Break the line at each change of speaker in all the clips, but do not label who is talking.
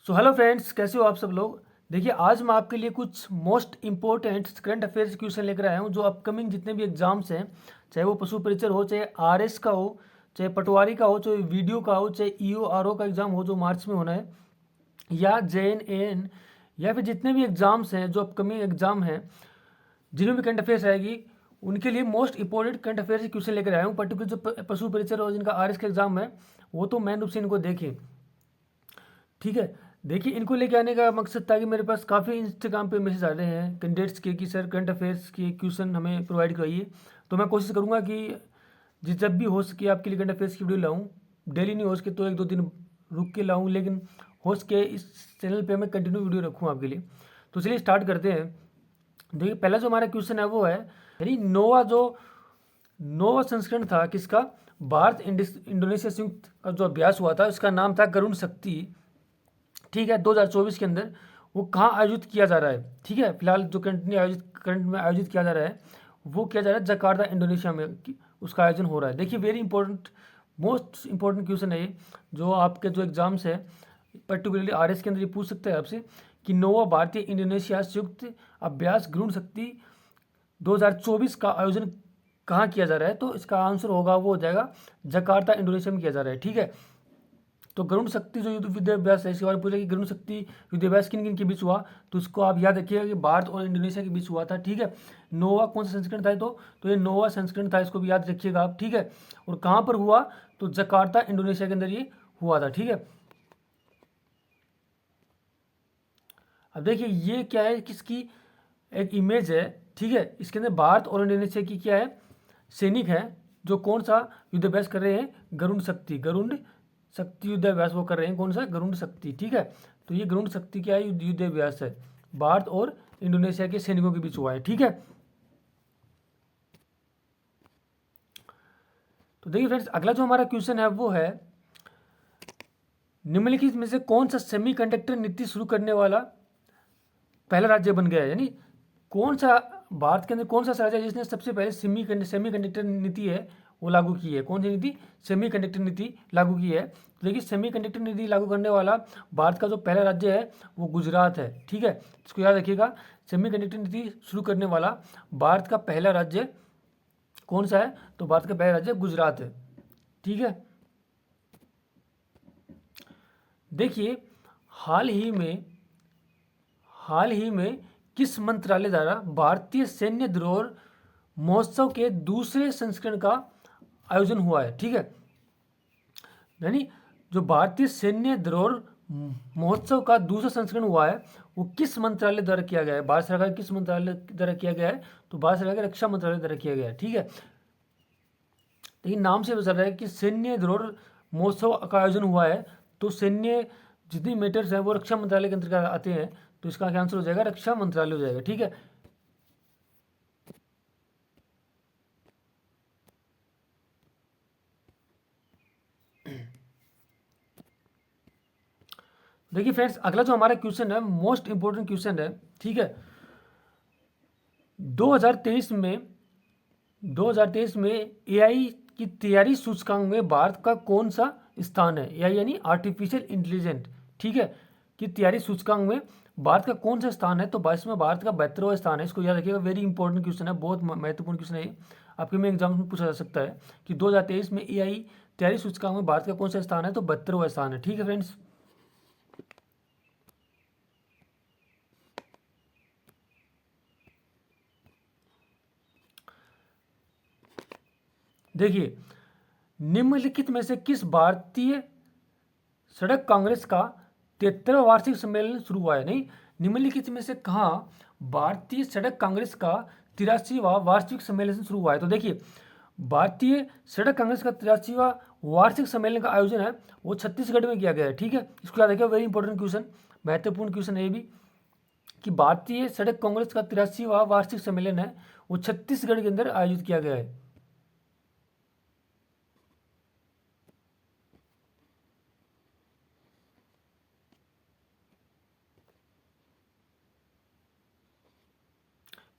So hello friends, कैसे हो आप सब लोग। देखिए, आज मैं आपके लिए कुछ most important current affairs question लेकर आया हूँ जो अपकमिंग जितने भी एग्जाम्स हैं, चाहे वो पशु परिचर हो, चाहे आरएस का हो, चाहे पटवारी का हो, चाहे वीडियो का हो, चाहे ईओ आरओ का एग्ज़ाम हो जो मार्च में होना है, या जेएन एएन, या फिर जितने भी एग्ज़ाम्स हैं जो अपकमिंग एग्ज़ाम हैं जिनमें भी करंट अफेयर्स आएगी, उनके लिए मोस्ट इंपॉर्टेंट करंट अफेयर्स के क्वेश्चन लेकर आया हूँ। पर्टिकुलर जो पशु परिचर और जिनका आरएस का एग्ज़ाम है वो तो मेन रूप से इनको देखें। ठीक है, देखिए, इनको लेके आने का मकसद था कि मेरे पास काफ़ी इंस्टाग्राम पे मैसेज आ रहे हैं कैंडिडेट्स के कि सर करंट अफेयर्स के क्वेश्चन हमें प्रोवाइड कराइए। तो मैं कोशिश करूँगा कि जिस जब भी हो सके आपके लिए करंट अफेयर्स की वीडियो लाऊं। डेली नहीं हो सके तो एक दो दिन रुक के लाऊं, लेकिन हो सके इस चैनल पे मैं कंटिन्यू वीडियो रखूँ आपके लिए। तो चलिए स्टार्ट करते हैं। देखिए, पहला जो हमारा क्वेश्चन है वो है, यानी नोवा संस्करण था किसका, भारत इंडोनेशिया संयुक्त का जो अभ्यास हुआ था उसका नाम था गरुण शक्ति। ठीक है, 2024 के अंदर वो कहाँ आयोजित किया जा रहा है। ठीक है, फिलहाल जो करंट में आयोजित किया जा रहा है वो किया जा रहा है जकार्ता इंडोनेशिया में उसका आयोजन हो रहा है। देखिए, very important most important question है ये, जो आपके जो एग्जाम्स है पर्टिकुलरली आरएस के अंदर ये पूछ सकते हैं आपसे कि नोवा भारतीय इंडोनेशिया संयुक्त अभ्यास गरुण शक्ति 2024 का आयोजन कहाँ किया जा रहा है। तो इसका आंसर होगा, वो हो जाएगा जकार्ता इंडोनेशिया में किया जा रहा है। ठीक है, तो गरुण शक्ति जो युद्ध विद्याभ्यास है, इसके बारे में पूछा कि गरुण शक्ति युद्धाभ्यास किन किन के बीच हुआ, तो इसको आप याद रखिएगा कि भारत और इंडोनेशिया के बीच हुआ था। ठीक है, नोवा कौन सा संस्करण था, तो ये नोवा संस्करण था, इसको भी याद रखिएगा आप। ठीक है, और कहाँ पर हुआ, तो जकार्ता इंडोनेशिया के अंदर ये हुआ था। ठीक है, अब देखिए ये क्या है, किसकी एक इमेज है। ठीक है, इसके अंदर भारत और इंडोनेशिया की क्या है, सैनिक है जो कौन सा युद्धाभ्यास कर रहे हैं, गरुण शक्ति युद्धाभ्यास वो कर रहे हैं, कौन सा, गरुण शक्ति। ठीक है, तो ये गरुण शक्ति क्या है, युद्धाभ्यास है, भारत और इंडोनेशिया के सैनिकों के बीच हुआ है। ठीक है, तो देखिए फ्रेंड्स, अगला जो हमारा क्वेश्चन है वो है, निम्नलिखित में से कौन सा सेमीकंडक्टर नीति शुरू करने वाला पहला राज्य बन गया है, यानी कौन सा भारत के अंदर कौन सा राज्य है जिसने सबसे पहले सेमीकंडक्टर नीति है वो लागू की है। कौन सी नीति, सेमीकंडक्टर नीति लागू की है। तो देखिए, सेमीकंडक्टर नीति लागू करने वाला भारत का जो पहला राज्य है वो गुजरात है। ठीक है, इसको याद रखिएगा, सेमीकंडक्टर नीति शुरू करने वाला भारत का पहला राज्य कौन सा है, तो भारत का पहला राज्य गुजरात है। ठीक है, देखिए, हाल ही में किस मंत्रालय द्वारा भारतीय सैन्य धरोहर महोत्सव के दूसरे संस्करण का आयोजन हुआ है। ठीक है, यानी जो भारतीय सैन्य धरोहर महोत्सव का दूसरा संस्करण हुआ है वो किस मंत्रालय द्वारा किया गया है, भारत सरकार किस मंत्रालय द्वारा किया गया है, तो भारत सरकार के रक्षा मंत्रालय द्वारा किया गया है। ठीक है, लेकिन नाम से बता रहा है कि सैन्य धरोहर महोत्सव का आयोजन हुआ है, तो सैन्य जितनी मैटर्स हैं वो रक्षा मंत्रालय के अंतर्गत आते हैं, तो इसका क्या आंसर हो जाएगा, रक्षा मंत्रालय हो जाएगा। ठीक है, देखिए फ्रेंड्स, अगला जो हमारा क्वेश्चन है मोस्ट इंपोर्टेंट क्वेश्चन है। ठीक है, 2023 में एआई की तैयारी सूचकांक में भारत का कौन सा स्थान है, एआई यानी आर्टिफिशियल इंटेलिजेंट। ठीक है, कि तैयारी सूचकांक में भारत का कौन सा स्थान है, तो इसमें भारत का 72वां स्थान है। इसको याद रखिएगा, वेरी इंपॉर्टेंट क्वेश्चन है, बहुत महत्वपूर्ण क्वेश्चन है ये, आपके में एग्जाम में पूछा जा सकता है कि 2023 में एआई तैयारी सूचकांक में भारत का कौन सा स्थान है, तो 72वां स्थान है। ठीक है फ्रेंड्स, देखिए, निम्नलिखित में से किस भारतीय सड़क कांग्रेस का 73वां वार्षिक सम्मेलन शुरू हुआ है, नहीं, निम्नलिखित में से कहाँ भारतीय सड़क कांग्रेस का 83वां वार्षिक सम्मेलन शुरू हुआ है। तो देखिए, भारतीय सड़क कांग्रेस का 83वां वार्षिक सम्मेलन का आयोजन है वो छत्तीसगढ़ में किया गया है। ठीक है, इसको याद रखिए, वेरी इंपॉर्टेंट क्वेश्चन, महत्वपूर्ण क्वेश्चन है ये भी, कि भारतीय सड़क कांग्रेस का 83वां वार्षिक सम्मेलन है वो छत्तीसगढ़ के अंदर आयोजित किया गया है।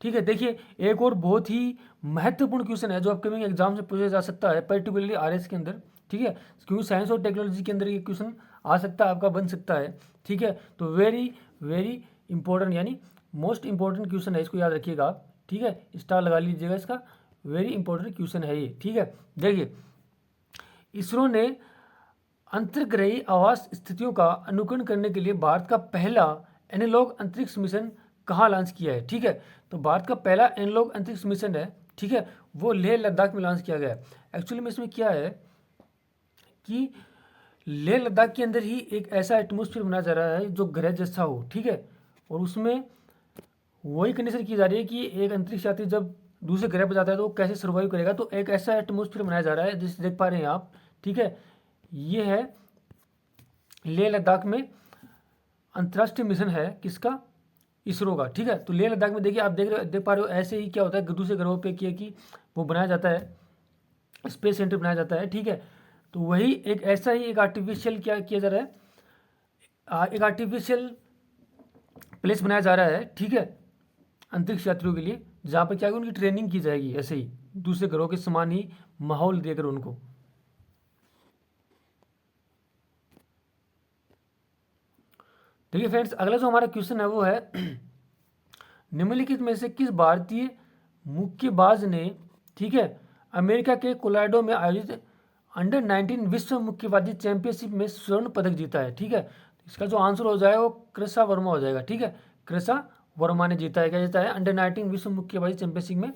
ठीक है, देखिए, एक और बहुत ही महत्वपूर्ण क्वेश्चन है जो अपकमिंग एग्जाम से पूछा जा सकता है, पर्टिकुलरली आरएस के अंदर। ठीक है, क्योंकि साइंस और टेक्नोलॉजी के अंदर ये क्वेश्चन आ सकता है, आपका बन सकता है। ठीक है, तो वेरी वेरी इंपॉर्टेंट यानी मोस्ट इंपॉर्टेंट क्वेश्चन है, इसको याद रखिएगा आप। ठीक है, स्टार लगा लीजिएगा इसका, वेरी इंपॉर्टेंट क्वेश्चन है ये। ठीक है, देखिए इसरो ने अंतर्ग्रही आवास स्थितियों का अनुकरण करने के लिए भारत का पहला एनालॉग अंतरिक्ष मिशन कहाँ लॉन्च किया है। ठीक है, तो भारत का पहला एनालॉग अंतरिक्ष मिशन है, ठीक है, वो लेह लद्दाख में लॉन्च किया गया है। एक्चुअली में इसमें क्या है कि लेह लद्दाख के अंदर ही एक ऐसा एटमोसफियर बनाया जा रहा है जो ग्रह जैसा हो। ठीक है, और उसमें वही कंडीशन की जा रही है कि एक अंतरिक्ष यात्री जब दूसरे ग्रह पर जाता है तो वो कैसे सर्वाइव करेगा, तो एक ऐसा एटमोसफियर बनाया जा रहा है जिसे देख पा रहे हैं आप। ठीक है, ये है लेह लद्दाख में अंतर्राष्ट्रीय मिशन है किसका, इसरो का। ठीक है, तो लेह लद्दाख में देखिए आप देख पा रहे हो, ऐसे ही क्या होता है दूसरे ग्रहों पे किया कि वो बनाया जाता है, स्पेस सेंटर बनाया जाता है। ठीक है, तो वही एक ऐसा ही एक आर्टिफिशियल क्या किया जा रहा है, एक आर्टिफिशियल प्लेस बनाया जा रहा है। ठीक है, अंतरिक्ष यात्रियों के लिए, जहाँ पर क्या उनकी ट्रेनिंग की जाएगी ऐसे ही दूसरे ग्रहों के समान ही माहौल देकर उनको। देखिए फ्रेंड्स, अगला जो हमारा क्वेश्चन है वो है निम्नलिखित में से किस भारतीय मुक्केबाज ने, ठीक है, अमेरिका के कोलोराडो में आयोजित अंडर-19 विश्व मुक्केबाजी चैंपियनशिप में स्वर्ण पदक जीता है। ठीक है, इसका जो आंसर हो जाएगा वो कृषा वर्मा हो जाएगा। ठीक है, कृषा वर्मा ने जीता है, क्या जीता है, अंडर-19 विश्व मुक्केबाजी चैंपियनशिप में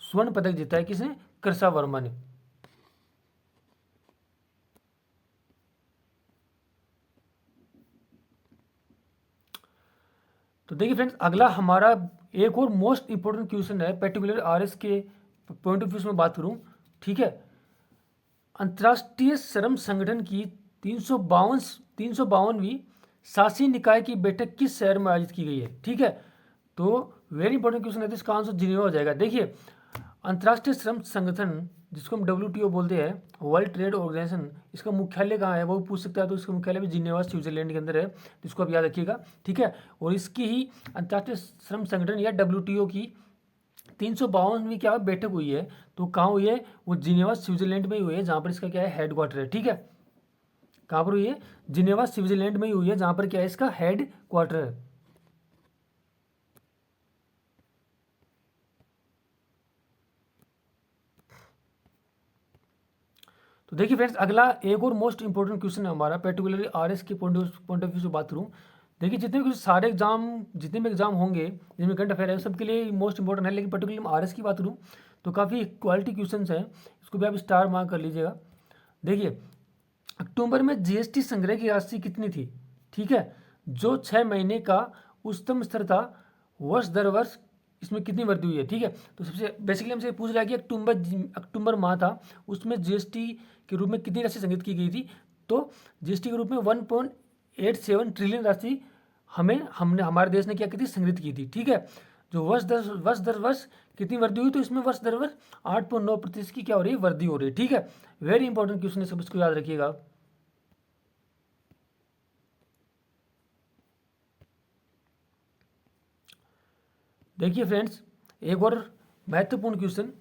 स्वर्ण पदक जीता है। किसने, कृषा वर्मा ने। तो देखिए फ्रेंड्स, अगला हमारा एक और मोस्ट इंपोर्टेंट क्वेश्चन है, पर्टिकुलर आरएस के पॉइंट ऑफ व्यू से मैं बात करूं। ठीक है, अंतर्राष्ट्रीय श्रम संगठन की 352वीं शासी निकाय की बैठक किस शहर में आयोजित की गई है। ठीक है, तो वेरी इंपॉर्टेंट क्वेश्चन है, तो इसका आंसर जिनेवा हो जाएगा। देखिए अंतर्राष्ट्रीय श्रम संगठन जिसको हम WTO बोलते हैं, वर्ल्ड ट्रेड ऑर्गेनाइजेशन, इसका मुख्यालय कहाँ है वो पूछ सकता है, तो इसका मुख्यालय भी जिनेवा स्विट्जरलैंड के अंदर है, तो इसको आप याद रखिएगा। ठीक है, और इसकी ही अंतर्राष्ट्रीय श्रम संगठन या WTO की 352वीं क्या बैठक हुई है, तो कहाँ हुई है, वो जिनेवा स्विट्जरलैंड में ही हुई है, जहाँ पर इसका क्या है, हेड क्वार्टर है। ठीक है, कहाँ पर हुई है, जिनेवा स्विट्जरलैंड में ही हुई है, जहाँ पर क्या है, इसका हेड क्वार्टर है। तो देखिए फ्रेंड्स, अगला एक और मोस्ट इंपॉर्टेंट क्वेश्चन है हमारा, पर्टिकुलरली आरएस के पॉइंट ऑफ व्यू से बात करूँ। देखिए जितने भी एग्जाम होंगे जिनमें करंट अफेयर है सबके लिए मोस्ट इंपॉर्टेंट है, लेकिन पर्टिकुलर मैं आरएस की बात करूँ तो काफ़ी क्वालिटी क्वेश्चन हैं, इसको भी आप स्टार मार्क कर लीजिएगा। देखिए अक्टूबर में जीएसटी संग्रह की राशि कितनी थी। ठीक है, जो 6 महीने का उच्चतम स्तर था, वर्ष दर वर्ष इसमें कितनी वृद्धि हुई है। ठीक है, तो सबसे बेसिकली हमसे पूछ रहा है कि अक्टूबर माह था, उसमें जीएसटी के रूप में कितनी राशि संग्रहित की गई थी, तो जीएसटी के रूप में 1.87 ट्रिलियन राशि हमने हमारे देश ने क्या की थी, संग्रहित की थी। ठीक है, जो वर्ष दर वर्ष कितनी वृद्धि हुई, तो इसमें वर्ष दर वर्ष 8.9% की क्या हो रही है, वृद्धि हो रही है। ठीक है, वेरी इंपॉर्टेंट क्वेश्चन है, सब इसको याद रखिएगा आप। देखिए फ्रेंड्स, एक और महत्वपूर्ण क्वेश्चन,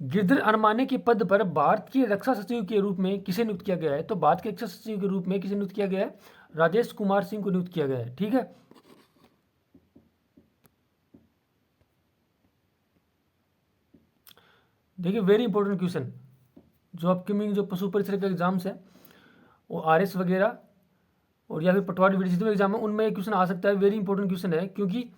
गिरधर अरमाने के पद पर भारत के रक्षा सचिव के रूप में किसे नियुक्त किया गया है, तो भारत के रक्षा सचिव के रूप में किसे नियुक्त किया गया है, राजेश कुमार सिंह को नियुक्त किया गया है। ठीक है, देखिए वेरी इंपॉर्टेंट क्वेश्चन, जो अपकमिंग जो पशु परिसर के एग्जाम्स है वो आरएस वगैरह और या फिर पटवारी जितने भी एग्जाम है उनमें ये क्वेश्चन आ सकता है, वेरी इंपॉर्टेंट क्वेश्चन है, क्योंकि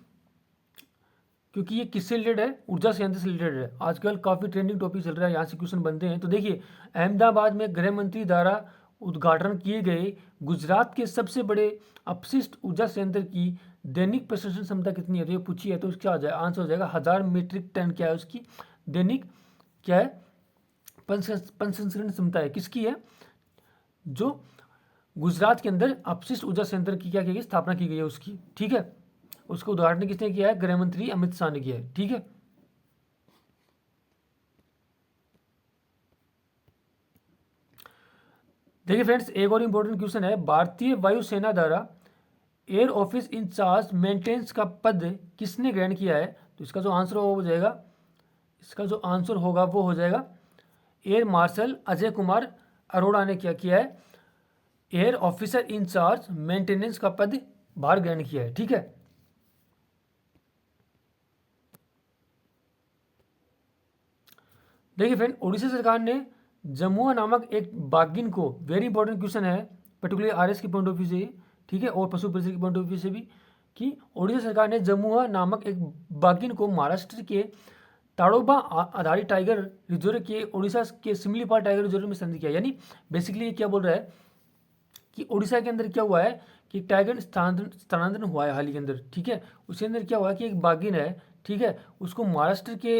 ये किससे रिलेटेड है, ऊर्जा संयंत्र से रिलेटेड है। आजकल काफ़ी ट्रेंडिंग टॉपिक चल रहा है, यहाँ से क्वेश्चन बनते हैं। तो देखिए अहमदाबाद में गृह मंत्री द्वारा उद्घाटन किए गए गुजरात के सबसे बड़े अपशिष्ट ऊर्जा संयंत्र की दैनिक प्रशोषण क्षमता कितनी है, तो ये पूछी है, तो क्या हो जाएगा, आंसर हो जाएगा 1000 मीट्रिक टन। क्या है उसकी दैनिक क्या है, प्रसंस्करण क्षमता है, किसकी है, जो गुजरात के अंदर अपशिष्ट ऊर्जा संयंत्र की क्या की गई, स्थापना की गई है उसकी। ठीक है, उसका उद्घाटन किसने किया है, गृह मंत्री अमित शाह ने किया है। ठीक है, देखिए फ्रेंड्स, एक और इंपॉर्टेंट क्वेश्चन है, भारतीय वायुसेना द्वारा एयर ऑफिस इंचार्ज मेंटेनेंस का पद किसने ग्रहण किया है, तो इसका जो आंसर हो जाएगा, इसका जो आंसर होगा वो हो जाएगा एयर मार्शल अजय कुमार अरोड़ा ने क्या किया है, एयर ऑफिसर इंचार्ज मेंटेनेंस का पद भार ग्रहण किया है। ठीक है, देखिए फ्रेंड, उड़ीसा सरकार ने जमुआ नामक एक बाघिन को, वेरी इंपॉर्टेंट क्वेश्चन है पर्टिकुलर आरएस के पॉइंट ऑफ व्यू से, ठीक है, और पशु परिषद के पॉइंट ऑफ व्यू से भी, कि उड़ीसा सरकार ने जमुआ नामक एक बाघिन को महाराष्ट्र के ताड़ोबा आधारित टाइगर रिजर्व के उड़ीसा के सिमलीपाल टाइगर रिजर्व में स्थानांतरित किया। यानी बेसिकली ये क्या बोल रहा है कि उड़ीसा के अंदर क्या हुआ है कि टाइगर स्थानांतरण हुआ है हाल ही के अंदर। ठीक है, उसके अंदर क्या हुआ है कि एक बाघिन है, ठीक है, उसको महाराष्ट्र के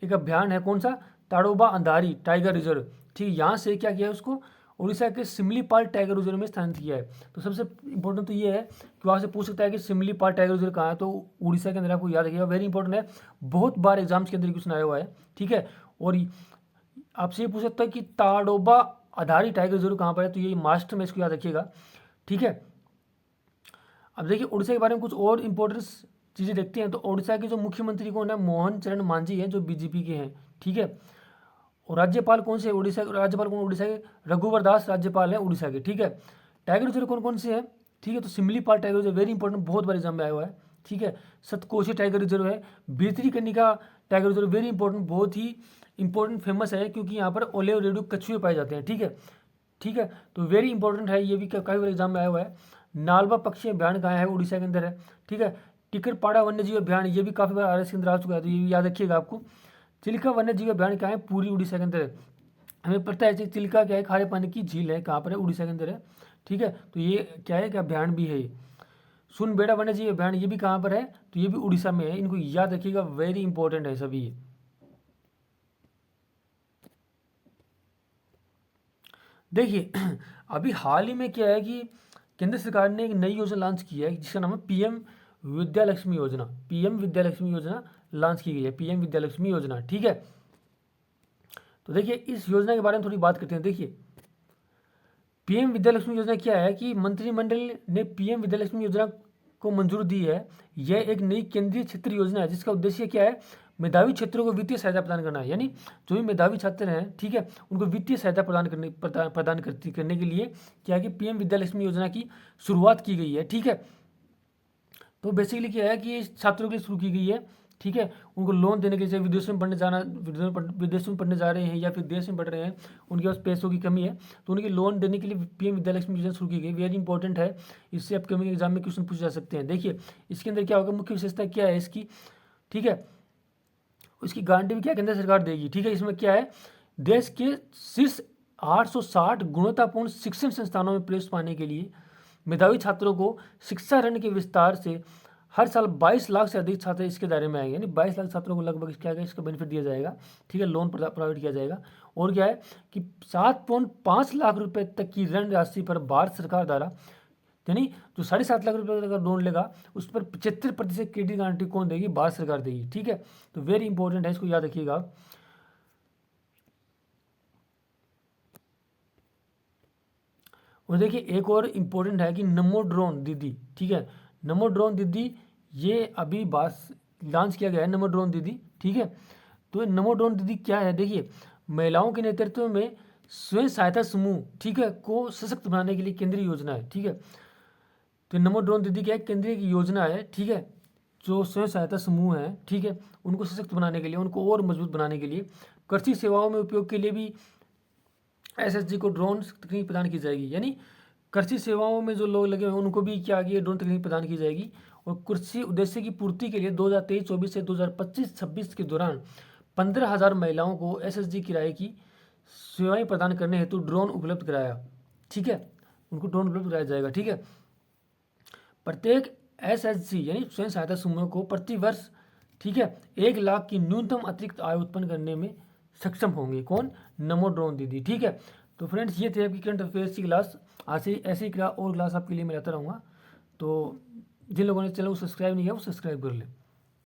एक अभियान है, कौन सा, ताड़ोबा अंधारी टाइगर रिजर्व, ठीक है, यहाँ से क्या किया है, उसको उड़ीसा के सिमलीपाल टाइगर रिजर्व में स्थानांतरित किया है। तो सबसे इंपॉर्टेंट तो ये है कि वहाँ से पूछ सकता है कि सिमलीपाल टाइगर रिजर्व कहाँ है, तो उड़ीसा के अंदर, आपको याद रखिएगा, वेरी इंपॉर्टेंट है, बहुत बार एग्जाम्स के अंदर क्वेश्चन आया हुआ है। ठीक है, और आपसे ये पूछ सकता है कि ताड़ोबा आधारी टाइगर रिजर्व कहाँ पर है, तो ये महाराष्ट्र में, इसको याद रखिएगा। ठीक है, अब देखिए उड़ीसा के बारे में कुछ और इंपॉर्टेंट चीज़ें देखते हैं। तो उड़ीसा के जो मुख्यमंत्री कौन है, मोहन चरण मांझी है, जो बीजेपी के हैं। ठीक है, और राज्यपाल कौन से, उड़ीसा राज्यपाल कौन, उड़ीसा के रघुवर दास राज्यपाल है उड़ीसा के। ठीक है, टाइगर रिजर्व कौन कौन से हैं, ठीक है, तो Similipal tiger reserve very important, बहुत बार एग्जाम में आया हुआ है। ठीक है, सतकोशी टाइगर रिजर्व है, भितरीकनिका टाइगर रिजर्व वेरी इंपॉर्टेंट, बहुत ही इंपॉर्टेंट, फेमस है, क्योंकि यहाँ पर ओले और रेडू कछुए पाए जाते हैं। ठीक है, ठीक है, तो वेरी इंपॉर्टेंट है, ये भी काफ़ी बार एग्जाम में आया हुआ है। नालवा पक्षी अभियान कहाँ है, उड़ीसा के अंदर है। ठीक है, टिकरपाड़ा वन्यजीव अभियान, ये भी काफ़ी बार आरएस के अंदर आ चुका है, तो ये भी याद रखिएगा आपको। चिल्का वन्यजीव अभियान कहाँ है, पूरी उड़ीसा के अंदर है। हमें पता है चिल्का क्या है, खारे पानी की झील है, कहाँ पर है, उड़ीसा के अंदर है। ठीक है, तो ये क्या है कि अभियान भी है ये। सुनबेड़ा वन्यजीव अभियान, ये भी कहाँ पर है, तो ये भी उड़ीसा में है, इनको याद रखिएगा, वेरी इंपॉर्टेंट है सभी ये। देखिए अभी हाल ही में क्या है कि केंद्र सरकार ने एक नई योजना लॉन्च की है, जिसका नाम है पीएम विद्यालक्ष्मी योजना। पीएम विद्यालक्ष्मी योजना लॉन्च की गई है, पीएम विद्यालक्ष्मी योजना। ठीक है, तो देखिए इस योजना के बारे में थोड़ी बात करते हैं। देखिए पीएम विद्यालक्ष्मी योजना क्या है कि मंत्रिमंडल ने पीएम विद्यालक्ष्मी योजना को मंजूरी दी है। यह एक नई केंद्रीय क्षेत्रीय योजना है, जिसका उद्देश्य क्या है, मेधावी छात्रों को वित्तीय सहायता प्रदान करना है। यानी जो भी मेधावी छात्र हैं, ठीक है, उनको वित्तीय सहायता करने के लिए क्या है कि पीएम विद्यालक्ष्मी योजना की शुरुआत की गई है। ठीक है, तो बेसिकली क्या है कि छात्रों के लिए शुरू की गई है। ठीक है, उनको लोन देने के लिए, विदेशों में पढ़ने जाना, विदेशों में पढ़ने जा रहे हैं या फिर देश में पढ़ रहे हैं, उनके पास पैसों की कमी है, तो उनके लोन देने के लिए पीएम विद्यालक्ष्मी योजना शुरू की गई, वेरी इंपॉर्टेंट है। इससे अपकमिंग एग्जाम में क्वेश्चन पूछे जा सकते हैं। देखिए इसके अंदर क्या होगा, मुख्य विशेषता क्या है इसकी, ठीक है, उसकी गारंटी भी क्या केंद्र सरकार देगी। ठीक है, इसमें क्या है, देश के शीर्ष 860 गुणवत्तापूर्ण शिक्षण संस्थानों में प्रवेश पाने के लिए मेधावी छात्रों को शिक्षा ऋण के विस्तार से हर साल 22 लाख से अधिक छात्र इसके दायरे में आएंगे। यानी 22 लाख छात्रों को लगभग क्या है, इसका बेनिफिट दिया जाएगा। ठीक है, लोन प्रोवाइड किया जाएगा। और क्या है कि 7.5 लाख रुपए तक की ऋण राशि पर भारत सरकार द्वारा, यानी जो 7.5 लाख रुपए का लोन लेगा उस पर 75% क्रेडिट गारंटी कौन देगी, भारत सरकार देगी। ठीक है, तो वेरी इंपॉर्टेंट है, इसको याद रखिएगा। और देखिए एक और इम्पोर्टेंट है कि नमो ड्रोन दीदी। ठीक है, नमो ड्रोन दीदी, ये अभी बस लॉन्च किया गया है, नमो ड्रोन दीदी। ठीक है, तो नमो ड्रोन दीदी क्या है, देखिए महिलाओं के नेतृत्व में स्वयं सहायता समूह, ठीक है, को सशक्त बनाने के लिए केंद्रीय योजना है। ठीक है, तो नमो ड्रोन दीदी क्या है, केंद्रीय की योजना है। ठीक है, जो स्वयं सहायता समूह हैं, ठीक है, उनको सशक्त बनाने के लिए, उनको और मजबूत बनाने के लिए, कृषि सेवाओं में उपयोग के लिए भी एसएचजी को ड्रोन तकनीक प्रदान की जाएगी। यानी कृषि सेवाओं में जो लोग लगे हुए हैं उनको भी क्या की ड्रोन तकनीक प्रदान की जाएगी। और कृषि उद्देश्य की पूर्ति के लिए 2023-24 से 2025-26 के दौरान 15,000 महिलाओं को एसएचजी किराए की सेवाएं प्रदान करने हेतु ड्रोन उपलब्ध कराया। ठीक है, उनको ड्रोन उपलब्ध कराया जाएगा। ठीक है, प्रत्येक एसएचजी यानी स्वयं सहायता समूह को प्रति वर्ष, ठीक है, 1 लाख की न्यूनतम अतिरिक्त आय उत्पन्न करने में सक्षम होंगे। कौन, नमो ड्रोन दीदी। ठीक है, तो फ्रेंड्स ये थे आपकी करंट अफेयर्स की क्लास। ऐसे ही क्लास आपके लिए मैं लाता रहूँगा। तो जिन लोगों ने चैनल को सब्सक्राइब नहीं किया वो सब्सक्राइब कर लें।